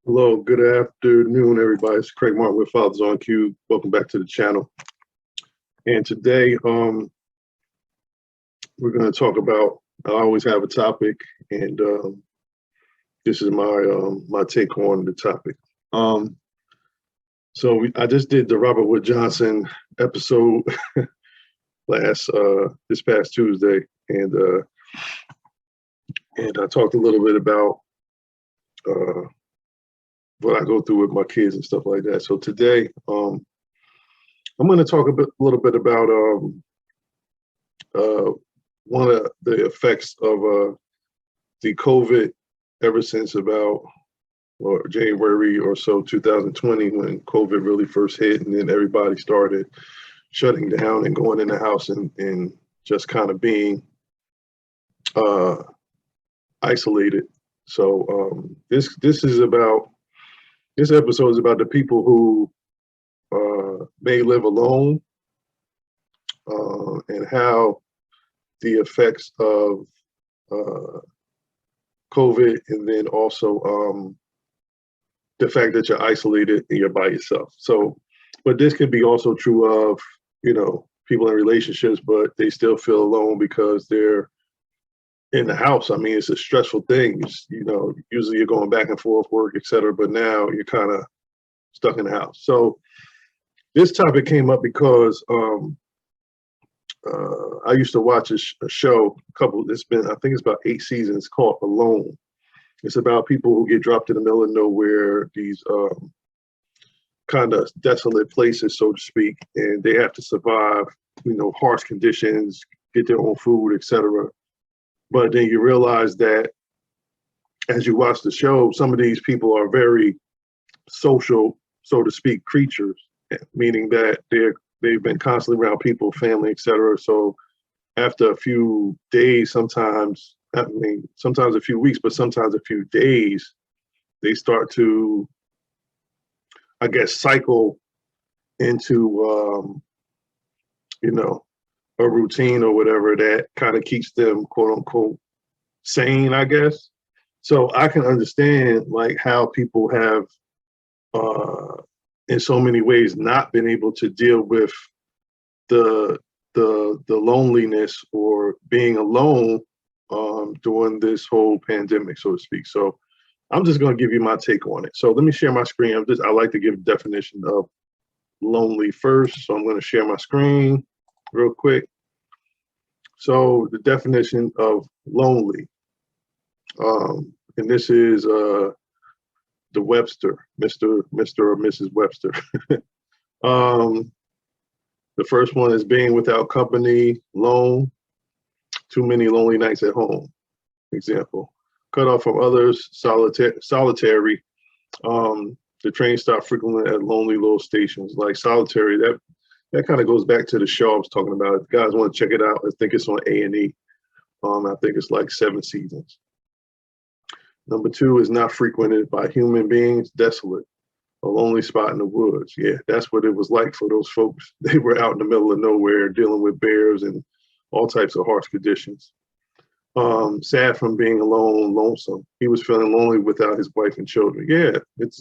Hello, good afternoon, everybody. It's Craig Martin with Fathers on Cue. Welcome back to the channel. And today, we're going to talk about. I always have a topic, and this is my take on the topic. I just did the Robert Wood Johnson episode this past Tuesday, and I talked a little bit about what I go through with my kids and stuff like that. So today, I'm going to talk a little bit about one of the effects of the COVID ever since about January or so 2020, when COVID really first hit, and then everybody started shutting down and going in the house and just kind of being isolated. So this episode is about the people who may live alone, and how the effects of COVID, and then also the fact that you're isolated and you're by yourself. So, but this could be also true of, people in relationships, but they still feel alone because they're in the house. I mean, it's a stressful thing. Usually you're going back and forth, work, etc. But now you're kind of stuck in the house. So this topic came up because I used to watch a show. I think it's about 8 seasons, called Alone. It's about people who get dropped in the middle of nowhere, these kind of desolate places, so to speak, and they have to survive, harsh conditions, get their own food, etc. But then you realize that as you watch the show, some of these people are very social, so to speak, creatures, meaning that they've been constantly around people, family, etc. So after a few days, sometimes a few weeks, but sometimes a few days, they start to, I guess, cycle into, a routine or whatever that kind of keeps them, quote unquote, sane, I guess. So I can understand like how people have, in so many ways, not been able to deal with the loneliness or being alone during this whole pandemic, so to speak. So I'm just going to give you my take on it. So let me share my screen. I like to give a definition of lonely first. So I'm going to share my screen real quick. So the definition of lonely, and this is the Webster, Mr. or Mrs. Webster. The first one is being without company, lone, too many lonely nights at home. Example, cut off from others, solitary. The train stop frequently at lonely little stations. Like solitary, that kind of goes back to the show I was talking about. If you guys want to check it out, I think it's on A&E. I think it's like 7 seasons. Number 2 is not frequented by human beings, desolate, a lonely spot in the woods. Yeah, that's what it was like for those folks. They were out in the middle of nowhere dealing with bears and all types of harsh conditions. Sad from being alone, lonesome. He was feeling lonely without his wife and children. Yeah, it's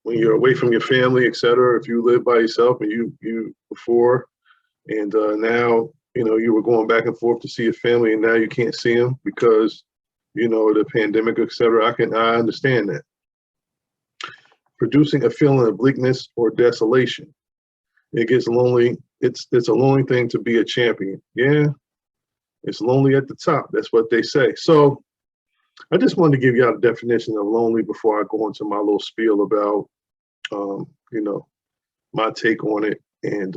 when you're away from your family, etc. If you live by yourself, and you before, and now you were going back and forth to see your family, and now you can't see them because the pandemic, etc. I understand that. Producing a feeling of bleakness or desolation. It gets lonely. It's a lonely thing to be a champion. Yeah, it's lonely at the top. That's what they say. So I just wanted to give you a definition of lonely before I go into my little spiel about, my take on it. And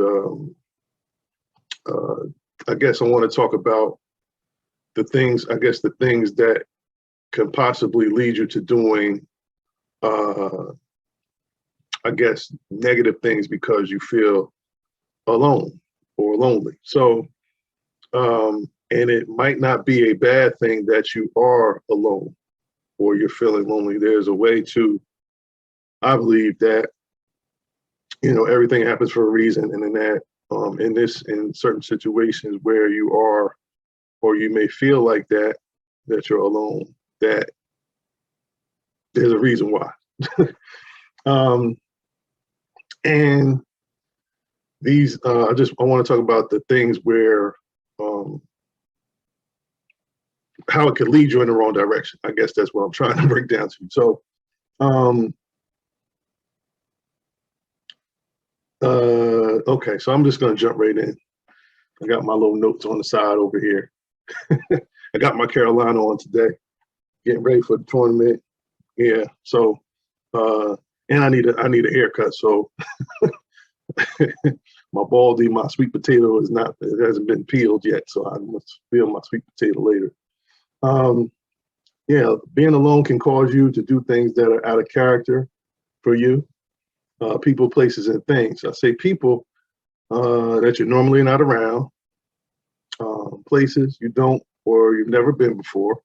I guess I want to talk about the things that can possibly lead you to doing, negative things because you feel alone or lonely. So, and it might not be a bad thing that you are alone or you're feeling lonely. There's a way to, I believe that, everything happens for a reason, and in certain situations where you are, or you may feel like that, that you're alone, that there's a reason why. um, and these, I want to talk about the things where, how it could lead you in the wrong direction. I guess that's what I'm trying to break down to you. So, okay, so I'm just going to jump right in. I got my little notes on the side over here. I got my Carolina on today, getting ready for the tournament. Yeah, so and I need a haircut. So my baldy, my sweet potato it hasn't been peeled yet. So I must peel my sweet potato later. Yeah, being alone can cause you to do things that are out of character for you. People, places, and things. I say people that you're normally not around, places you don't or you've never been before,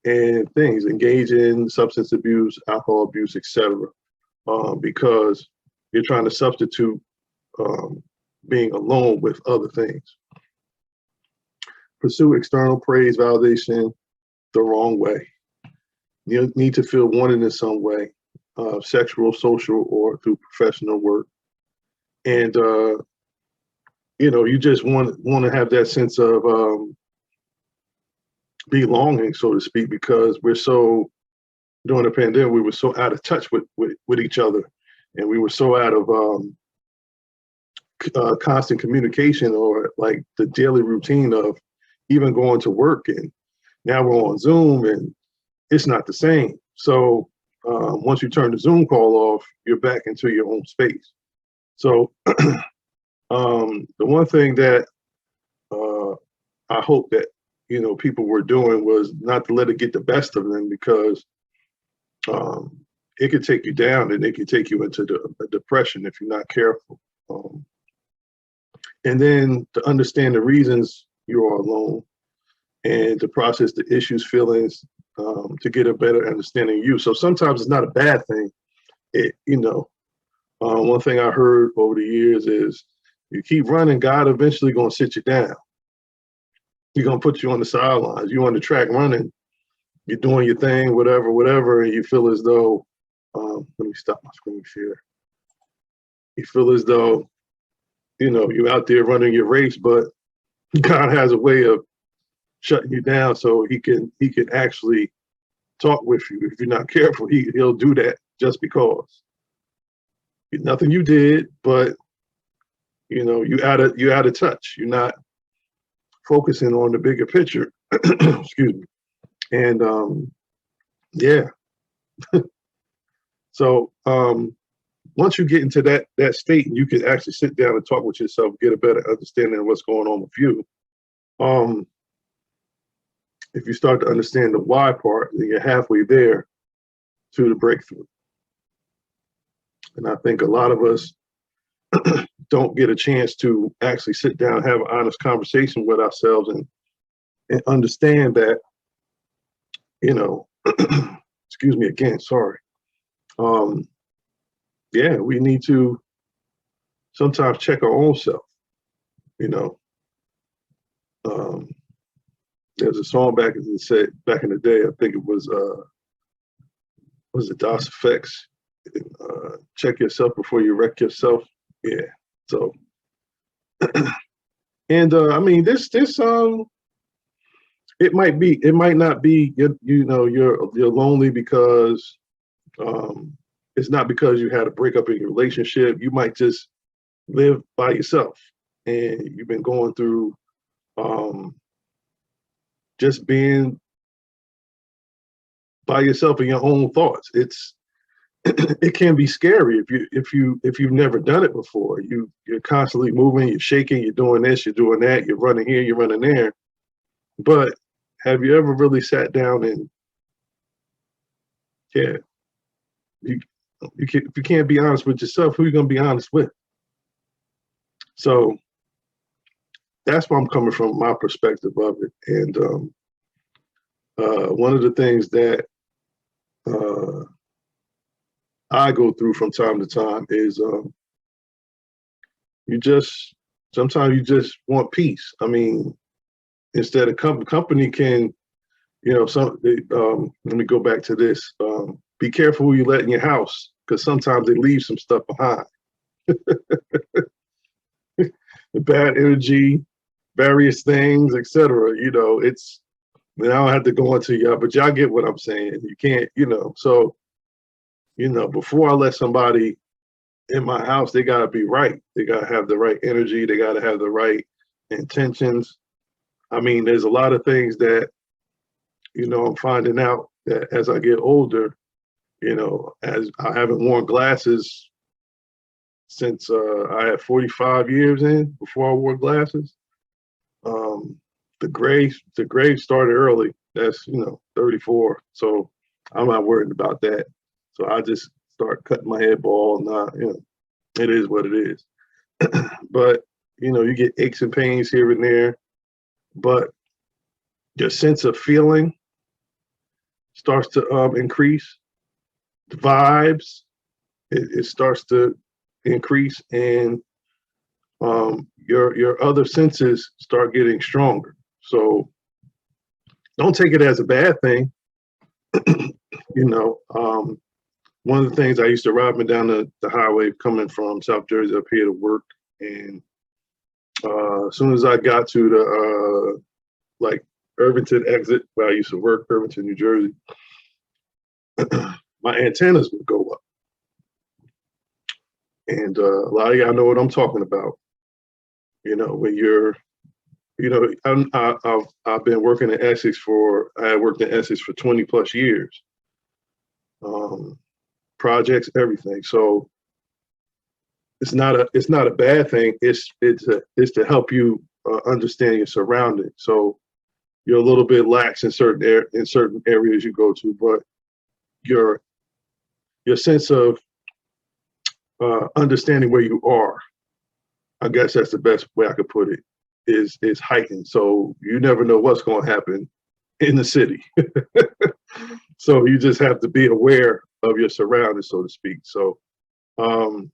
and things, engage in substance abuse, alcohol abuse, etc. Because you're trying to substitute being alone with other things. Pursue external praise, validation the wrong way. You need to feel wanted in some way, sexual, social, or through professional work. And you just want to have that sense of belonging, so to speak, because we're so, during the pandemic, we were so out of touch with each other, and we were so out of constant communication, or like the daily routine of even going to work. And now we're on Zoom, and it's not the same. So once you turn the Zoom call off, you're back into your own space. So the one thing that I hope that people were doing was not to let it get the best of them, because it could take you down, and it could take you into a depression if you're not careful. And then to understand the reasons you are alone, and to process the issues, feelings, to get a better understanding of you. So sometimes it's not a bad thing. One thing I heard over the years is, you keep running, God eventually going to sit you down. He's going to put you on the sidelines. You're on the track running, you're doing your thing, whatever, and you feel as though, let me stop my screen share. You feel as though, you're out there running your race, but God has a way of shutting you down so he can actually talk with you. If you're not careful, he'll do that just because. Nothing you did, but you out of touch. You're not focusing on the bigger picture. Excuse me. And yeah. So once you get into that state, and you can actually sit down and talk with yourself, get a better understanding of what's going on with you. If you start to understand the why part, then you're halfway there to the breakthrough. And I think a lot of us don't get a chance to actually sit down and have an honest conversation with ourselves, and understand that, excuse me again, sorry. Yeah, we need to sometimes check our own self. There's a song back in the day, I think it was it Das EFX? Check yourself before you wreck yourself. Yeah. So, and I mean, this it might not be, you're lonely because it's not because you had a breakup in your relationship. You might just live by yourself, and you've been going through just being by yourself in your own thoughts. It can be scary if you've never done it before. You're constantly moving, you're shaking, you're doing this, you're doing that, you're running here, you're running there. But have you ever really sat down and, if you can't be honest with yourself, who are you going to be honest with? So that's where I'm coming from, my perspective of it. And one of the things that I go through from time to time is sometimes you just want peace. I mean, instead of company can You know, let me go back to this. Be careful who you let in your house, because sometimes they leave some stuff behind. The bad energy, various things, etc. You know, it's, I don't have to go into y'all, but y'all get what I'm saying. You can't, you know, so, you know, before I let somebody in my house, they gotta be right. They gotta have the right energy. They gotta have the right intentions. I mean, there's a lot of things that, you know, I'm finding out that as I get older, you know, as I haven't worn glasses since I had 45 years in before I wore glasses. Um, the gray started early. That's, you know, 34. So I'm not worried about that. So I just start cutting my hair bald. Not, you know, it is what it is. But, you know, you get aches and pains here and there, but your sense of feeling starts to increase. The vibes, it starts to increase, and your other senses start getting stronger. So don't take it as a bad thing. You know, one of the things, I used to ride me down the highway coming from South Jersey up here to work, and as soon as I got to the like Irvington exit where I used to work, Irvington, New Jersey, my antennas would go up. And a lot of y'all know what I'm talking about. You know, when you're, you know, I've been working in Essex I had worked in Essex for 20 plus years. Projects, everything. So it's not a bad thing. It's to help you understand your surroundings. So you're a little bit lax in certain areas you go to, but your sense of understanding where you are, I guess that's the best way I could put it, is heightened. So you never know what's going to happen in the city. So you just have to be aware of your surroundings, so to speak. So, and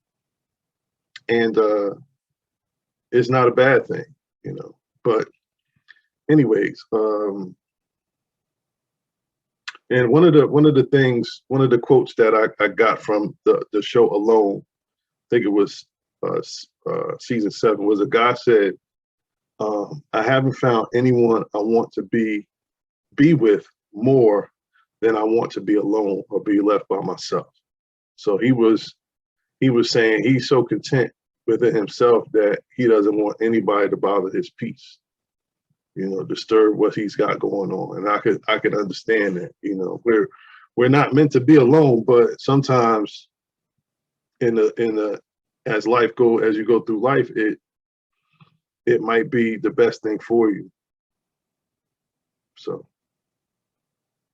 it's not a bad thing, you know. But anyways, and one of the quotes that I got from the show Alone, I think it was season 7, was a guy said, I haven't found anyone I want to be with more than I want to be alone or be left by myself. So he was saying he's so content within himself that he doesn't want anybody to bother his peace, you know, disturb what he's got going on. And I could understand that. You know, we're not meant to be alone, but sometimes as you go through life, it might be the best thing for you. So,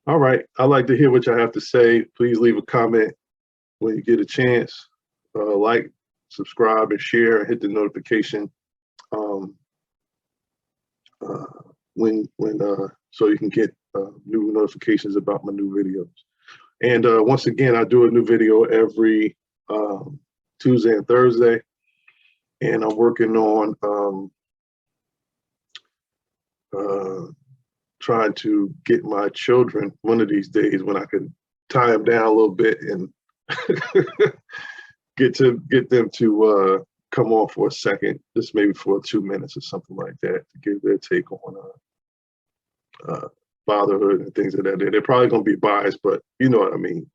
all right, I'd like to hear what y'all have to say. Please leave a comment when you get a chance. Like, subscribe, and share, and hit the notification so you can get new notifications about my new videos. And once again, I do a new video every Tuesday and Thursday, and I'm working on trying to get my children one of these days when I can tie them down a little bit and get them to come on for a second, just maybe for 2 minutes or something like that, to give their take on fatherhood and things of that. They're probably going to be biased, but you know what I mean.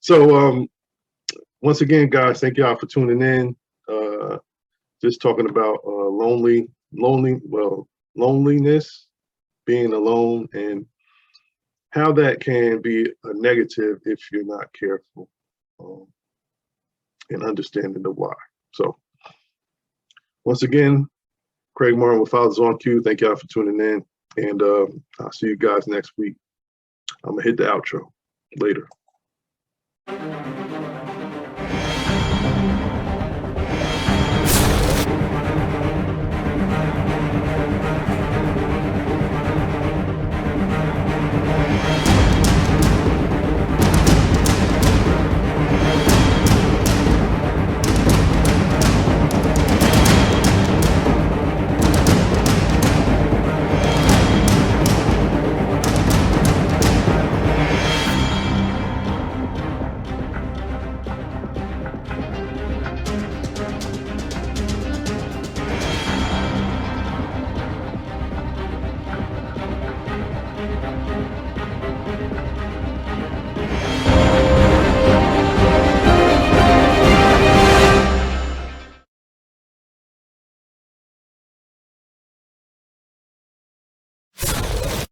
So once again, guys, thank y'all for tuning in. Just talking about loneliness, being alone, and how that can be a negative if you're not careful and understanding the why. So once again, Craig Martin with Fathers on Cue. Thank y'all for tuning in, and I'll see you guys next week. I'm gonna hit the outro later.